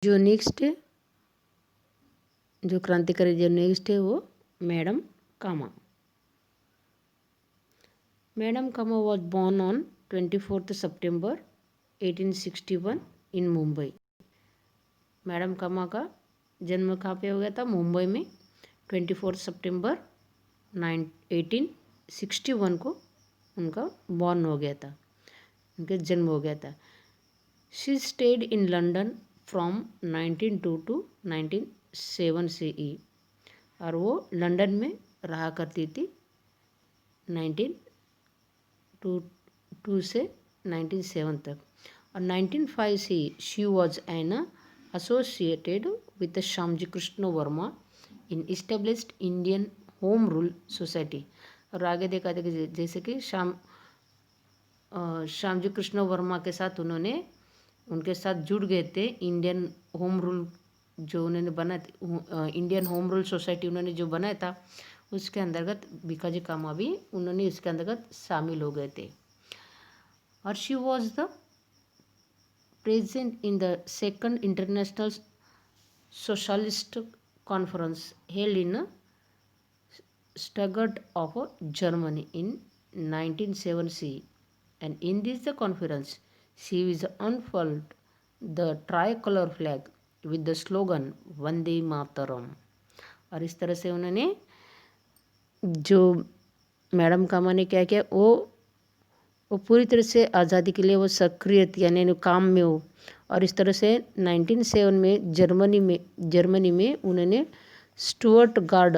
जो नेक्स्ट है, जो क्रांतिकारी जो नेक्स्ट है वो madam Cama. Madam Cama was born on 24 September 1861 in Mumbai. Madam Cama का जन्म कहाँ पे हो गया था? मुंबई में 24 सितंबर 1861 को उनका बॉर्न हो गया था, उनका जन्म हो गया था। She stayed in London from 1902 to 1907 CE, और वो लंदन में रहा करती थी 1902 से 1907 तक। और 1905 से she was an associated with Shyamji Krishna Verma in established Indian home rule society. और आगे देखा था कि जैसे कि श्यामजी कृष्ण वर्मा के साथ उनके साथ जुड़ गए थे। इंडियन होम रूल जो उन्होंने बनाया, इंडियन होम रूल सोसाइटी उन्होंने जो बनाया था, उसके अंतर्गत भिकाजी कामा भी उन्होंने इसके अंतर्गत शामिल हो गए थे। और she was the present in the second international socialist conference held in Stuttgart of Germany in 1970, and in this conference she is unfurled the tricolor flag with the slogan Vande Mataram। और इस तरह से उन्होंने जो madam कामा ने क्या किया, वो पूरी तरह से आज़ादी के लिए वो सक्रिय थी, यानी काम में हो। और इस तरह से 1907 में जर्मनी में उन्होंने स्टुअर्टगार्ड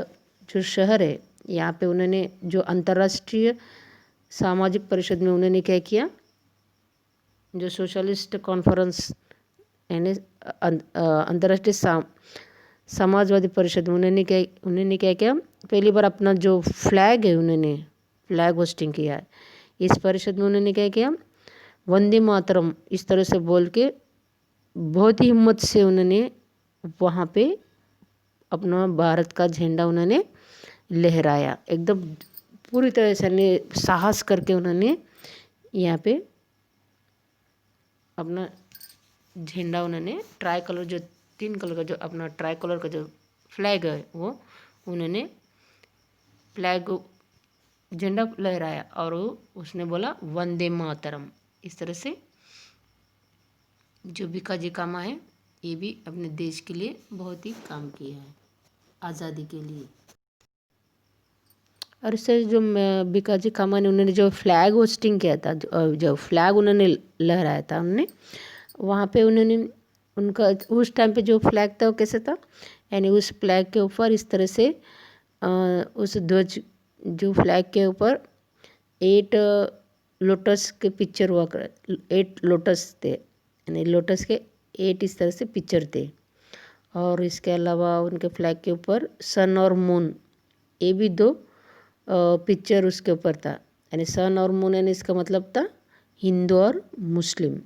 जो शहर है, यहाँ पे उन्होंने जो अंतर्राष्ट्रीय सामाजिक परिषद में उन्होंने क्या किया, जो सोशलिस्ट कॉन्फ्रेंस यानी अंतर्राष्ट्रीय समाजवादी परिषद में उन्होंने क्या किया, पहली बार अपना जो फ्लैग है उन्होंने फ्लैग होस्टिंग किया है। इस परिषद में उन्होंने क्या किया, वंदे मातरम इस तरह से बोल के बहुत ही हिम्मत से उन्होंने वहाँ पे अपना भारत का झंडा उन्होंने लहराया। एकदम पूरी तरह से साहस करके उन्होंने यहाँ पे अपना झंडा उन्होंने ट्राई कलर जो 3 कलर का जो अपना ट्राई कलर का जो फ्लैग है वो उन्होंने फ्लैग झंडा लहराया और उसने बोला वंदे मातरम। इस तरह से जो भिकाजी कामा है ये भी अपने देश के लिए बहुत ही काम किया है, आज़ादी के लिए। और इससे जो भिकाजी कामा ने उन्होंने जो फ्लैग होस्टिंग किया था, जो फ्लैग उन्होंने लहराया था, उन्होंने वहाँ पे उन्होंने उनका उस टाइम पे जो फ्लैग था वो कैसे था, यानी उस फ्लैग के ऊपर इस तरह से उस ध्वज जो फ्लैग के ऊपर 8 लोटस के पिक्चर हुआ कर 8 लोटस थे, यानी लोटस के 8 इस तरह से पिक्चर थे। और इसके अलावा उनके फ्लैग के ऊपर सन और मून ये भी 2 पिक्चर उसके ऊपर था, यानी सन और मून, यानी इसका मतलब था हिंदू और मुस्लिम।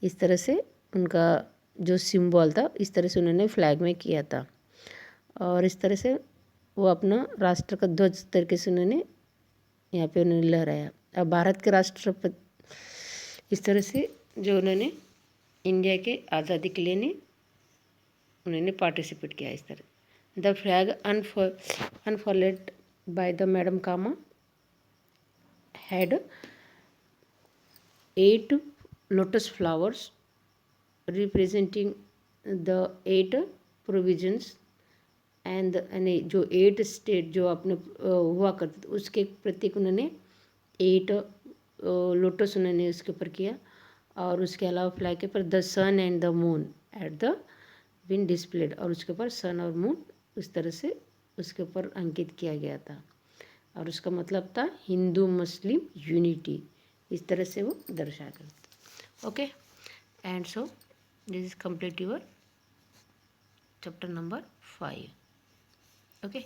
इस तरह से उनका जो सिंबल था इस तरह से उन्होंने फ्लैग में किया था। और इस तरह से वो अपना राष्ट्र का ध्वज तरीके से उन्होंने यहाँ पे उन्होंने लहराया। अब भारत के राष्ट्रपति इस तरह से जो उन्होंने इंडिया के आज़ादी के लिए उन्होंने पार्टिसिपेट किया। इस तरह the flag unfurled by the Madam Kama had 8 lotus flowers representing the 8 provisions and जो 8 स्टेट जो अपने हुआ करते थे उसके प्रतीक उन्होंने 8 लोटस उन्होंने उसके ऊपर किया। और उसके अलावा फ्लैग के ऊपर the sun and the moon at the win displayed, और उसके ऊपर सन और मून उस तरह से उसके ऊपर अंकित किया गया था। और उसका मतलब था हिंदू मुस्लिम यूनिटी, इस तरह से वो दर्शा करता। Okay, and so this is complete your chapter number 5। Okay,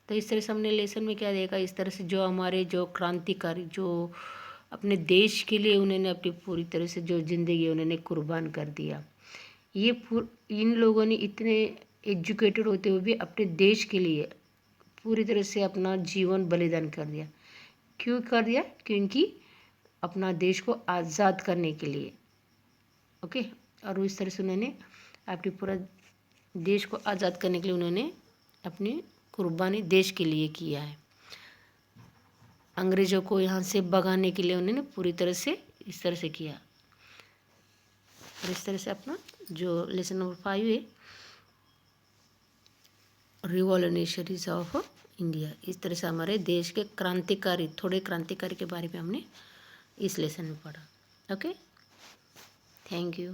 तो इस तरह से हमने लेसन में क्या देखा, इस तरह से जो हमारे जो क्रांतिकारी जो अपने देश के लिए उन्होंने अपनी पूरी तरह से जो ज़िंदगी उन्होंने कुर्बान कर दिया। ये इन लोगों ने इतने एजुकेटेड होते हुए भी अपने देश के लिए पूरी तरह से अपना जीवन बलिदान कर दिया। क्यों कर दिया? क्योंकि अपना देश को आज़ाद करने के लिए। ओके, और इस तरह से उन्होंने अपनी पूरा देश को आज़ाद करने के लिए उन्होंने अपनी कुर्बानी देश के लिए किया है। अंग्रेज़ों को यहाँ से भगाने के लिए उन्होंने पूरी तरह से इस तरह से किया। और इस तरह से अपना जो लेसन नंबर 5 है, रिवॉल्यूशनरीज ऑफ इंडिया, इस तरह से हमारे देश के क्रांतिकारी, थोड़े क्रांतिकारी के बारे में हमने इस लेसन में पढ़ा। Okay, thank you.